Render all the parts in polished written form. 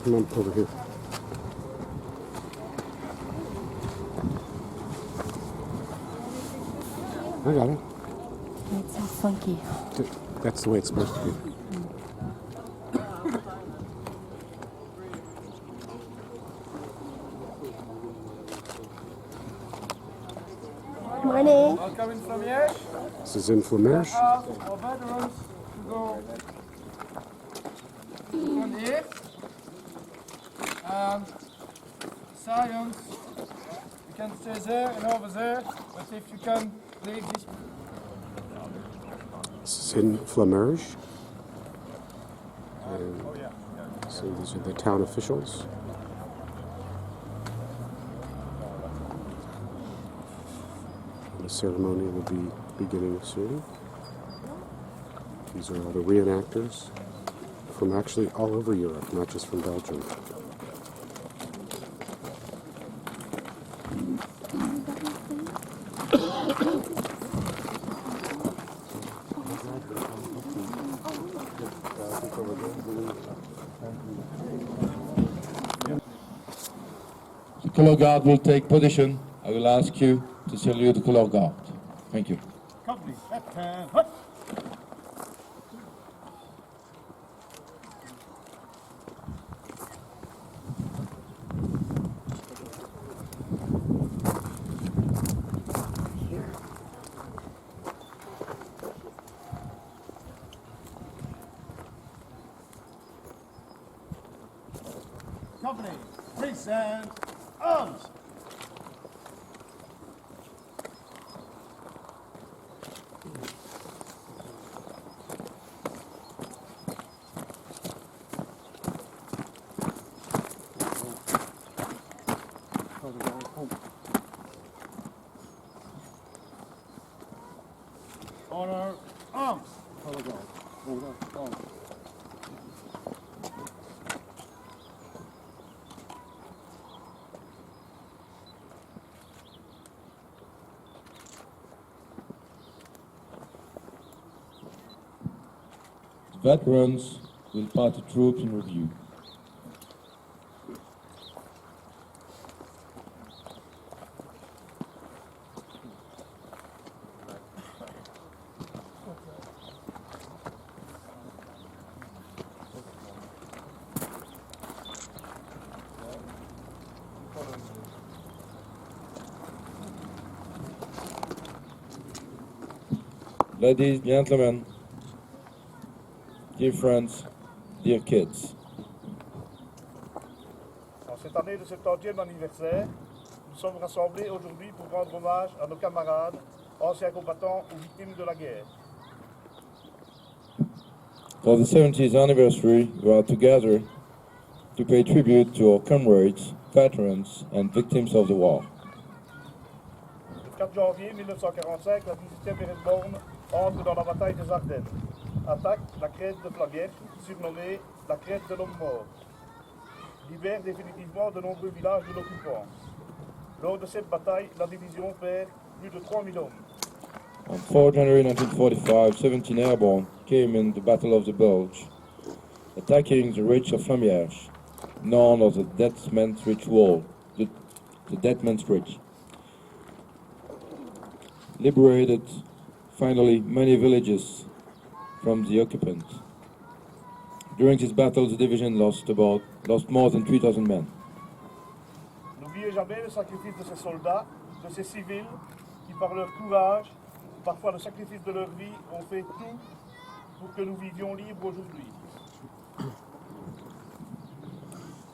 Come on, over here. I got it. It's so funky. That's the way it's supposed to be. Morning. Welcome in Flamiège. This is in Flamiège. For veterans to go on here. And Scions, you can stay there and over there, but if you can leave this. This is in Flamiège. And so these are the town officials. The ceremony will be beginning soon. These are all the reenactors from actually all over Europe, not just from Belgium. The color guard will take position. I will ask you to salute the color guard. Thank you. Company, left hand, hut. Company, present, arms. Honor, arms. Veterans will party troops in review. Ladies, gentlemen, dear friends, dear kids. En cette année de 70e anniversaire, nous sommes rassemblés aujourd'hui pour rendre hommage à nos camarades, anciens combattants ou victimes de la guerre. For the 70th anniversary, we are together to pay tribute to our comrades, veterans, and victims of the war. Le 4 janvier 1945, la 18e Airborne entre dans la bataille des Ardennes. Attaque la crête de Flamiège, surnommée la crête de l'homme mort. Libère définitivement de nombreux villages de l'occupant. Lors de cette bataille, la division perd plus de 3000 hommes. On 4 January 1945, 17 Airborne came in the Battle of the Bulge, attacking the ridge of Flamiège, known as the Dead Man's Ridge Wall, the Dead Man's Ridge. Liberated, finally, many villages from the occupants. During this battle, the division lost more than 3,000 men. N'oubliez jamais le sacrifice de ces soldats, de ces civils, qui par leur courage, parfois le sacrifice de leur vie, ont fait tout pour que nous vivions libres aujourd'hui.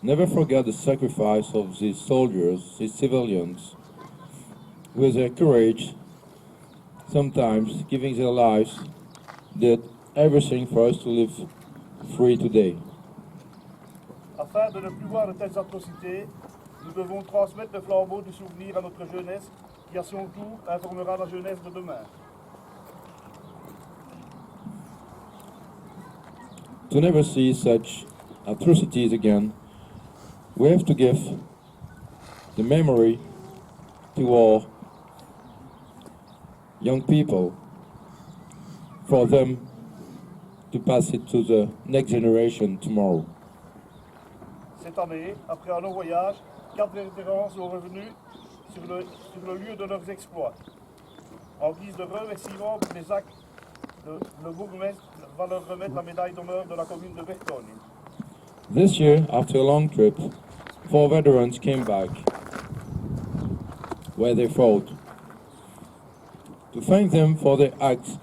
Never forget the sacrifice of these soldiers, these civilians, with their courage, sometimes giving their lives, did everything for us to live free today. Afin de ne plus voir de telles atrocités, nous devons transmettre le flambeau du souvenir à notre jeunesse, qui à son tour informera la jeunesse de demain. To never see such atrocities again, we have to give the memory to our young people, for them to pass it to the next generation tomorrow. Cette année, après un long voyage, 4 vétérans sont revenus sur le lieu de leurs exploits. En guise de remerciement pour les actes, le bourgmestre va leur remettre la médaille d'honneur de la commune de Bastogne. This year, after a long trip, 4 veterans came back where they fought. To thank them for their acts,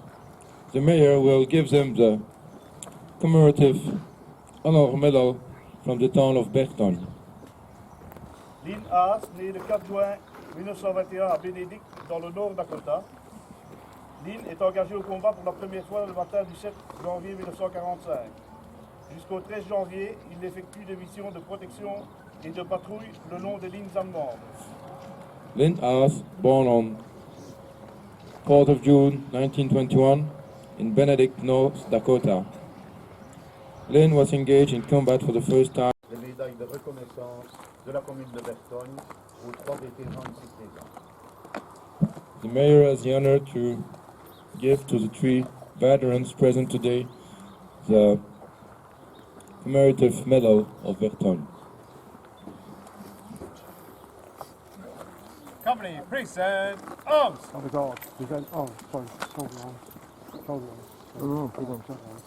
the mayor will give them the commemorative honor medal from the town of Bastogne. Lynn Haas, née le 4 juin 1921 à Bénédicte, dans le Nord Dakota. Lynn est engagée au combat pour la première fois le matin du 7 janvier 1945. Jusqu'au 13 janvier, il effectue des missions de protection et de patrouille le long des lignes allemandes. Lynn Haas, born on 4th of June 1921 in Benedict, North Dakota. Lynn was engaged in combat for the first time. Les médailles de reconnaissance de la commune de Bastogne aux 3 vétérans ici présents. The mayor has the honor to give to the 3 veterans present today the commemorative medal of Bastogne. Company, present arms. Oh my God, present arms. Sorry, shoulder arms. Shoulder arms. Oh, hold on. Shoulder arms.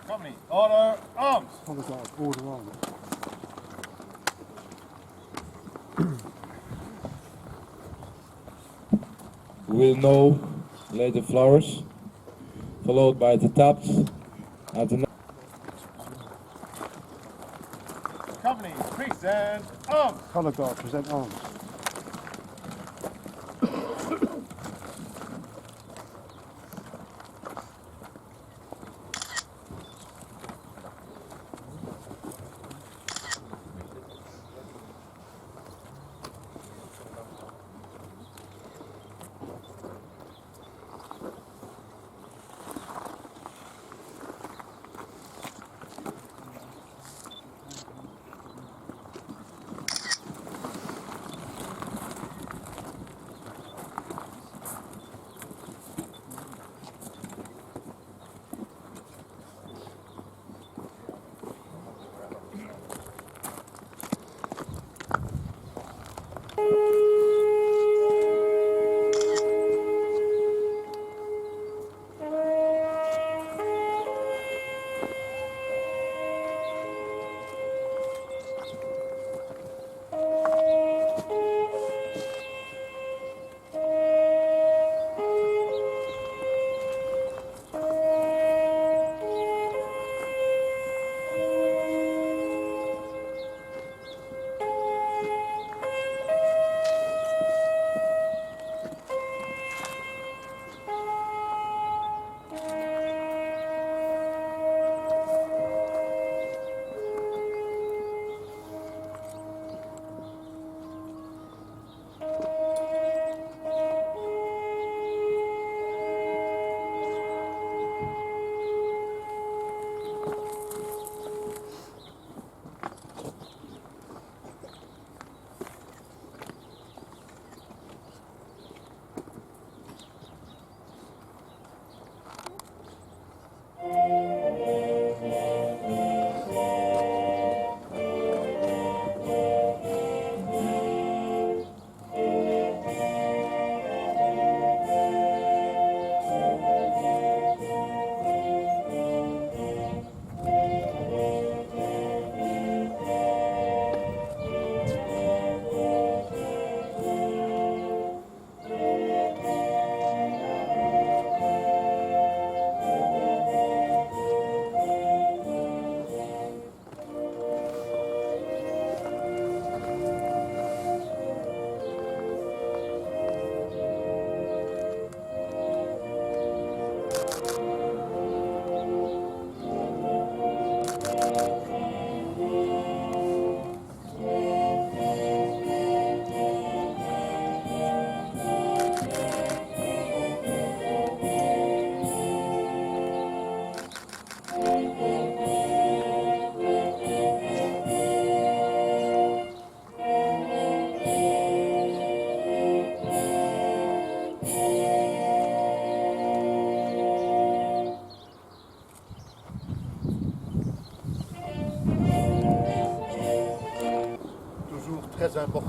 Company, order arms. Oh my God, order arms. We will now lay the flowers, followed by the taps at the Company, present arms. Colour guard, present arms.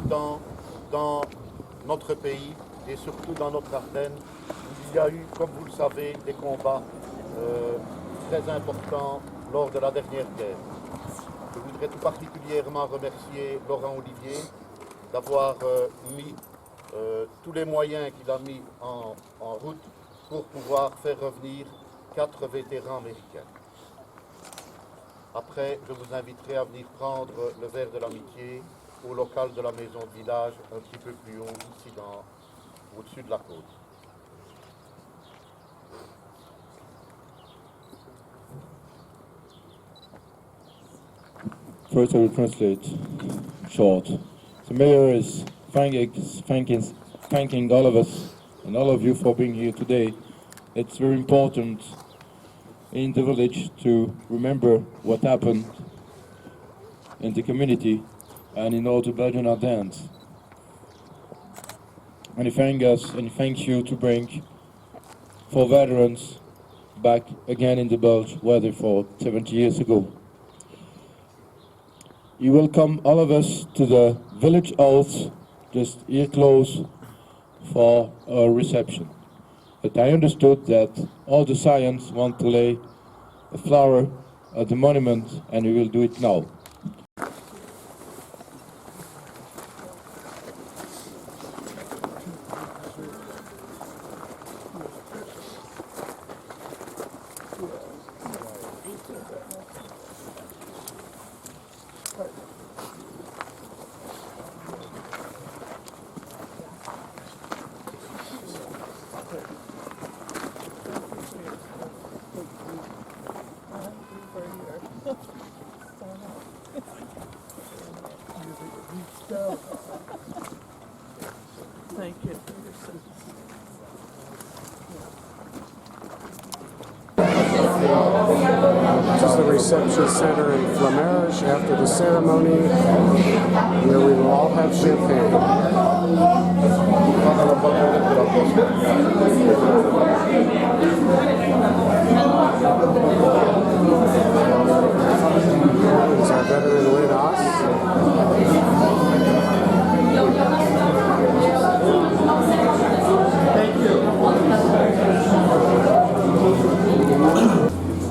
important dans notre pays et surtout dans notre Ardennes, où il y a eu, comme vous le savez, des combats très importants lors de la dernière guerre. Je voudrais tout particulièrement remercier Laurent Olivier d'avoir mis tous les moyens qu'il a mis en route pour pouvoir faire revenir 4 vétérans américains. Après, je vous inviterai à venir prendre le verre de l'amitié au local de la maison de village, un petit peu plus haut, ici au-dessus de la côte. First, I will translate short. The mayor is thanking all of us and all of you for being here today. It's very important in the village to remember what happened in the community and in all the Belgian Ardennes. And he thanks us and he thanks you to bring 4 veterans back again in the Belge where they fought 70 years ago. You welcome all of us to the village house just here close for a reception. But I understood that all the Scions want to lay a flower at the monument, and we will do it now. Thank you. This is the reception center in Flamerge after the ceremony, where we will all have champagne. Is our veteran with us?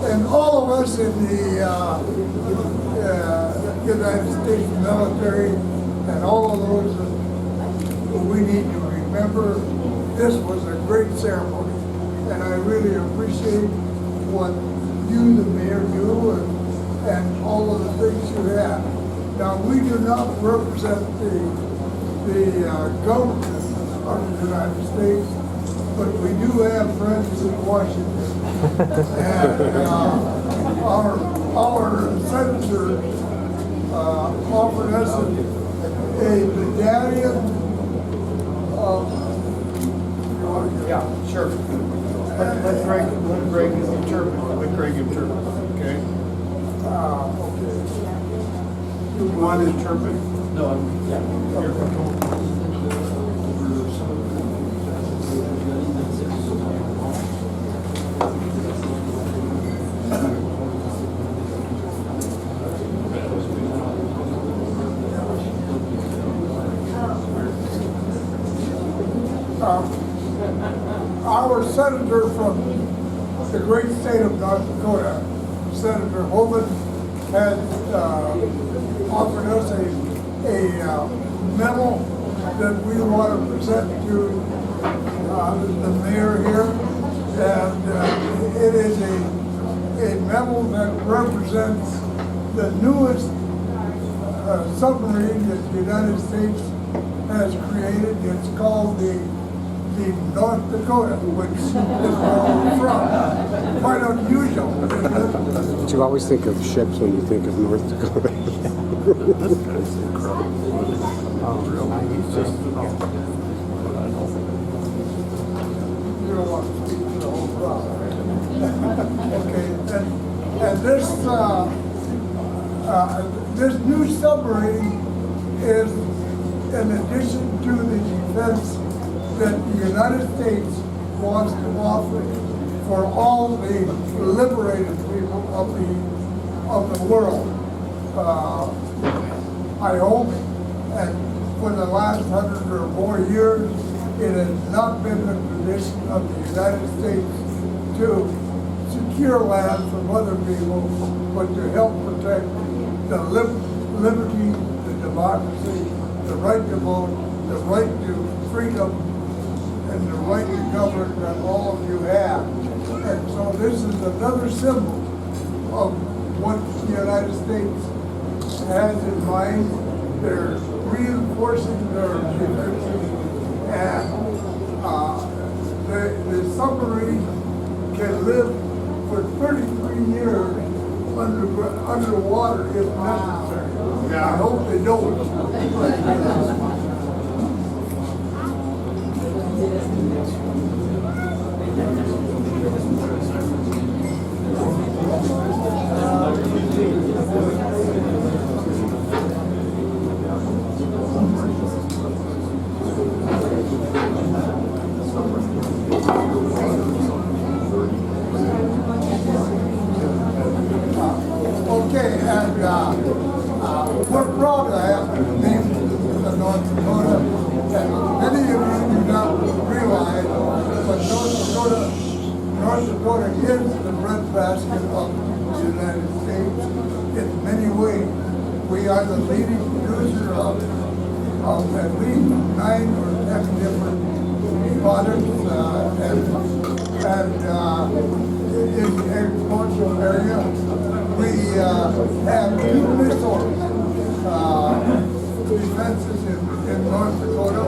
And all of us in the United States military and all of those that we need to remember, this was a great ceremony. And I really appreciate what you, the mayor, do and all of the things you have. Now, we do not represent the government of the United States, but we do have friends in Washington. And our senator offered us a medallion of. Yeah, sure. Let Greg interpret. Let Greg interpret. Okay. Okay. You want to interpret? No, yeah. Our senator from the great state of North Dakota, Senator Hovind, has offered us a medal that we want to present to the mayor here. And it is a medal that represents the newest submarine that the United States has created. It's called the North Dakota, which is where we're from. Quite unusual, isn't it? But you always think of ships when you think of North Dakota. You don't want to speak to the whole crowd. Okay, and this new submarine is in addition to the defense that the United States wants to offer for all the liberated people of the world. I hope, and for the last 100 or more years, it has not been the tradition of the United States to secure land from other people, but to help protect the liberty, the democracy, the right to vote, the right to freedom, and the right to govern that all of you have. And so this is another symbol of what the United States has in mind. They're reinforcing their defenses, and the submarine can live for 33 years underwater if necessary. I hope they don't. Okay, and we're proud to have the name of North Dakota. And many of you do not realize, but North Dakota is the breadbasket of the United States in many ways. We are the leading producer of at least 9 or 10 different products, and in the agricultural area. We have 2 missile defenses in North Dakota.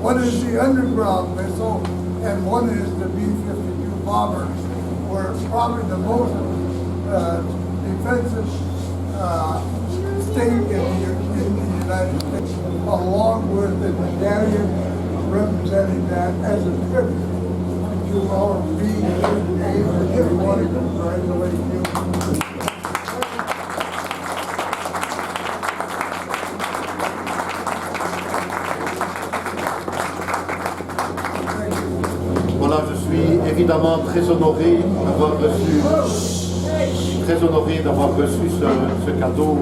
One is the underground missile, and one is the B-52 bomber. We're probably the most defensive state in the United States, along with the medallion representing that as a tribute to our being here today. I just want to congratulate you. Voilà, je suis évidemment très honoré d'avoir reçu ce cadeau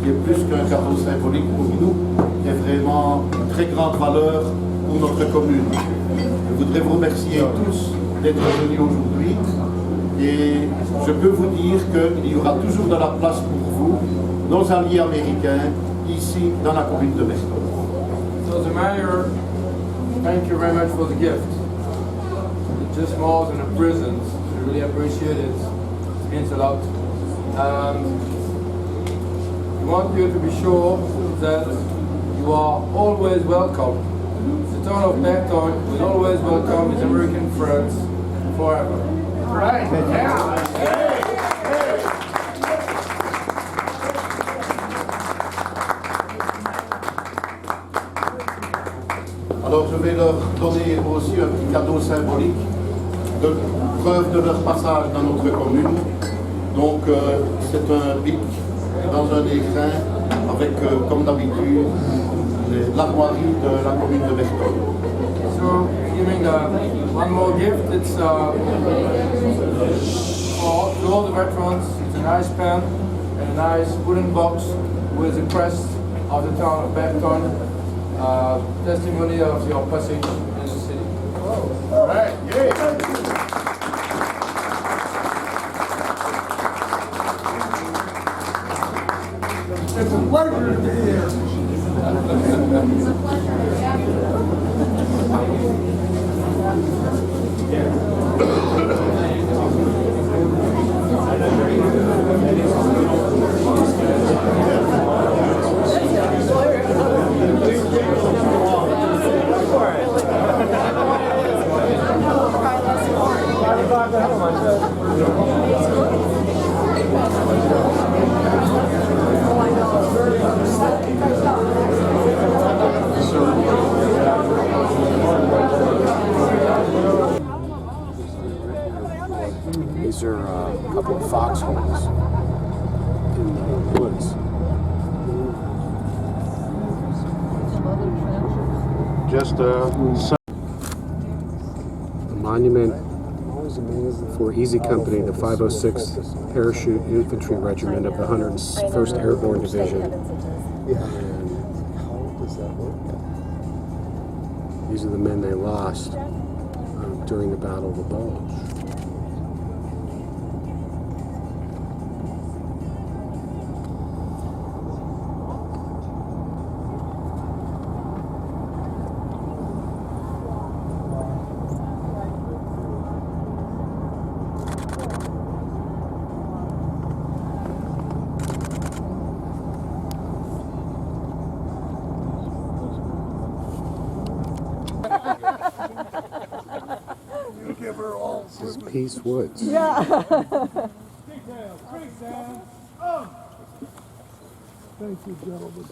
qui est plus qu'un cadeau symbolique pour nous, qui est vraiment une très grande valeur pour notre commune. Je voudrais vous remercier tous d'être venus aujourd'hui et je peux vous dire qu'il y aura toujours de la place pour vous, nos alliés américains, ici dans la commune de Bastogne. So the mayor, thank you very much for the gift. It just more than a present. We really appreciate it. It means a lot. We want you to be sure that you are always welcome. The town of Bastogne will always welcome its American friends forever. Right? Yeah. Alors je vais leur donner aussi un petit cadeau symbolique de preuve de leur passage dans notre commune. Donc c'est un bic dans un écrin avec, comme d'habitude, l'armoirie de la commune de Bastogne. So, giving one more gift. It's for all the veterans. It's a nice pen and a nice wooden box with the crest of the town of Bastogne, testimony of your passage in the city. All right. Yeah. It's a pleasure to be here. It's a pleasure. These are a couple of foxholes in the woods. Just The monument For Easy Company, the 506th Parachute Infantry Regiment of the 101st Airborne Division. Yeah. How does that work? These are the men they lost during the Battle of the Bulge. You give her all. This is Peace Woods. Thank you, gentlemen.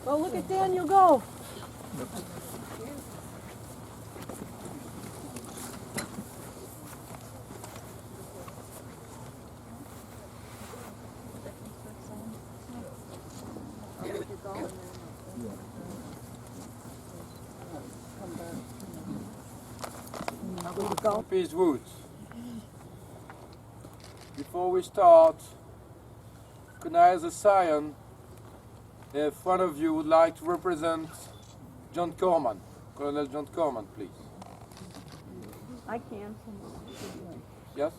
Oh, look at Daniel go. Peace Woods. Before we start, recognize a scion. If one of you would like to represent John Corman, Colonel John Corman, please. I can. Yes?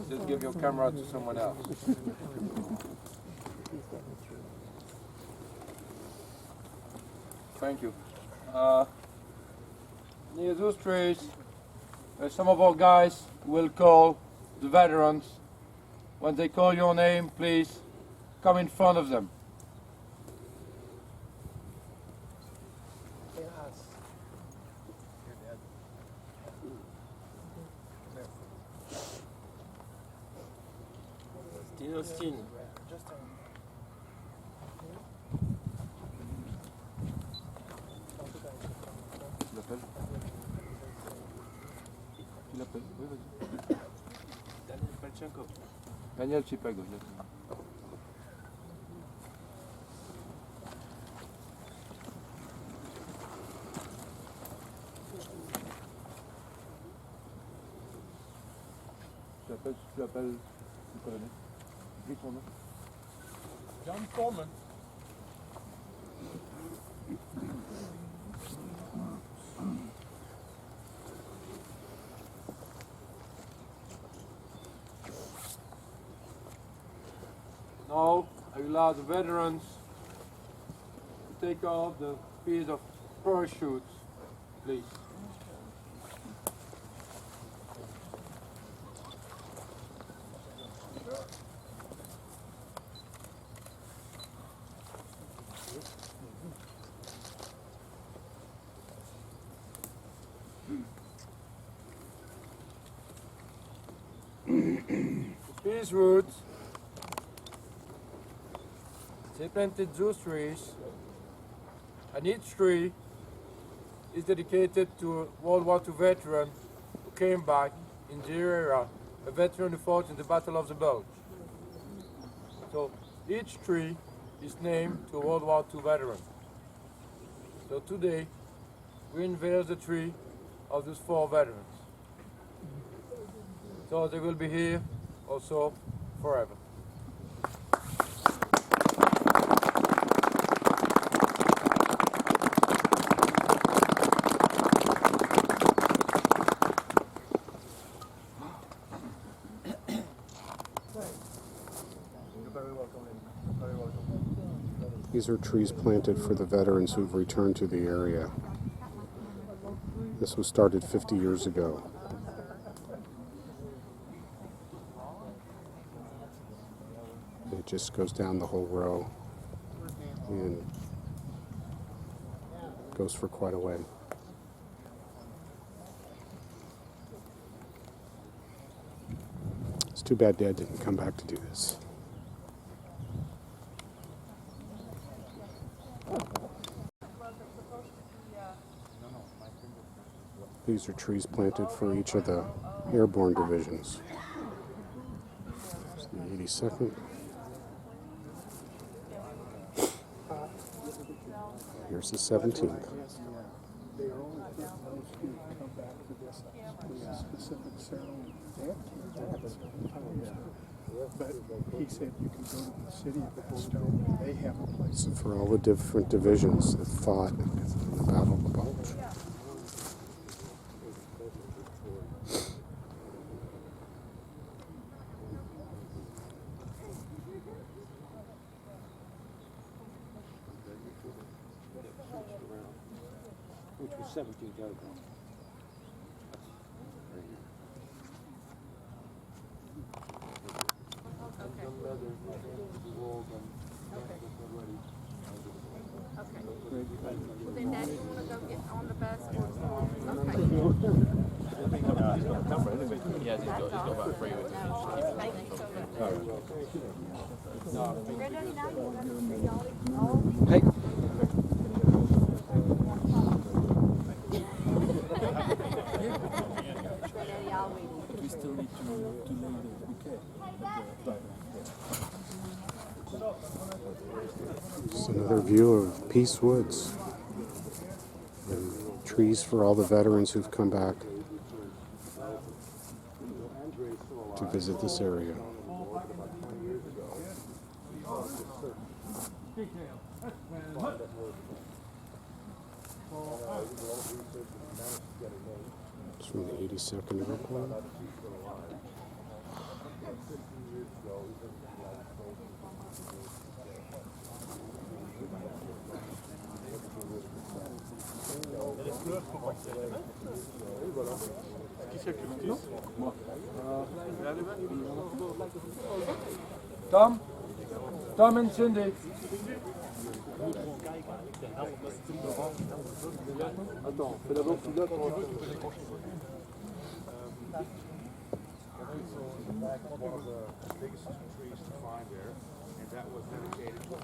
Just give your camera to someone else. Thank you. Near those trees, some of our guys will call the veterans. When they call your name, please come in front of them. Austin. Tu l'appelles? Oui, vas-y. Daniel Palchenko. Daniel Chipago. Tu l'appelles le colonel. Dis ton nom. John Foreman. Now, I will allow the veterans to take off the piece of parachute, please. Peace Woods. They planted those trees, and each tree is dedicated to a World War II veteran who came back in the area, a veteran who fought in the Battle of the Bulge. So each tree is named to a World War II veteran. So today we unveil the tree of those 4 veterans. So they will be here also forever. These are trees planted for the veterans who've returned to the area. This was started 50 years ago. It just goes down the whole row and goes for quite a way. It's too bad Dad didn't come back to do this. These are trees planted for each of the airborne divisions. There's the 82nd. Here's the 17th. They are only getting those who come back for this specific ceremony. They have kids. But he said you can go to the city of Bastogne. They have a place. So for all the different divisions that fought in the Battle of the Bulge. Which was 17 yards. Then Daddy, you want to go get on the bus or okay. Hey. We still need to lay the bouquet. Just another view of Peace Woods. And trees for all the veterans who've come back to visit this area. It's from the 82nd Airborne. Tom and Cindy. Attends, fais d'abord celui-là pour... One of the biggest trees to find there, and that was dedicated to